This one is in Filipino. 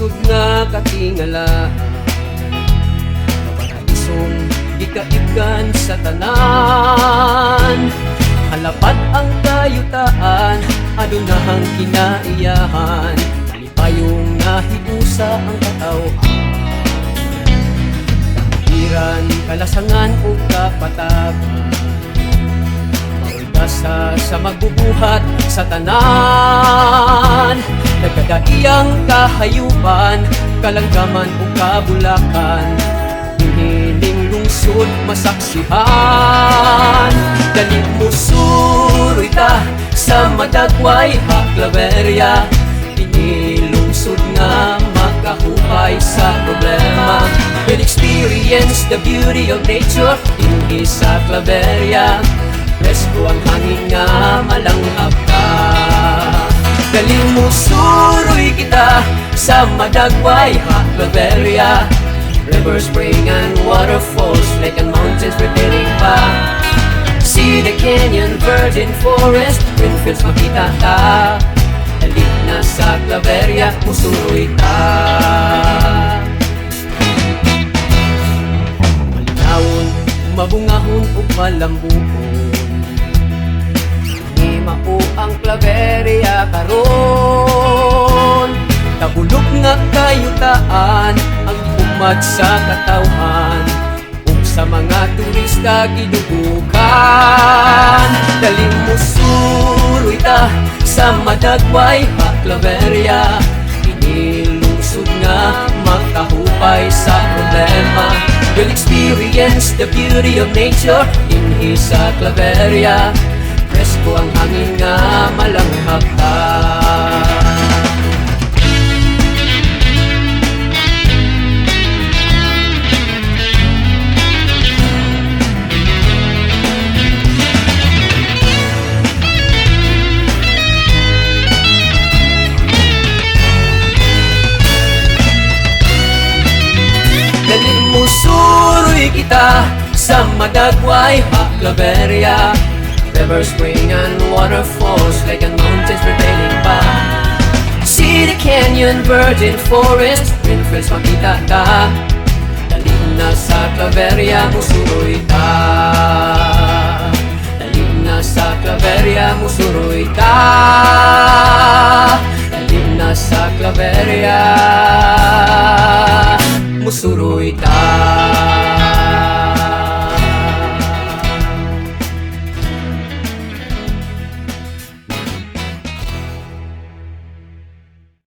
lungsod nga katingalaan, kaparalisong gikaibgan sa tanan. Halapat ang kayutaan, adunahang kinaiyahan, kalipayong nahiusa ang katawhan. Kahiran, kalasangan o kapatagan, maulgasa sa magbubuhat sa tanan. Nagkadaiyang kahayupan, kalanggaman o kabulakan, hiniling lungsod masaksihan. Dali mo suroy ta sa madagway ha Claveria, inilungsod nga makahupay sa problema. We'll experience the beauty of nature in sa Claveria, presko ang hangin nga malanghap ka. Dali mo suroy kita sa madagway ha Claveria, river, spring and waterfalls, lake and mountains preparing pa. See the canyon, virgin forest, green fields makita ta. Dali na sa Claveria, musuroy ta. Malinawon, mabungahon o malambuon, hima o ang Claveria karon. Tabulok nga kayutaan, ang umad sa katawhan, ug sa mga turista gidubukan. Dali mo suroy ta sa madagway ha Claveria, inilungsod nga makahupay sa problema. You'll experience the beauty of nature in sa Claveria, presko ang hangin nga malanghap ka. Musuroy kita sa madagway ha Claveria, river, spring and waterfalls, lake and mountains prevailing pa. See the canyon, virgin forest, green fields makita ta. Dali na sa Claveria, musuroy ta. Dali na sa Claveria, musuroy ta. Dali na sa Claveria, musuroy ta.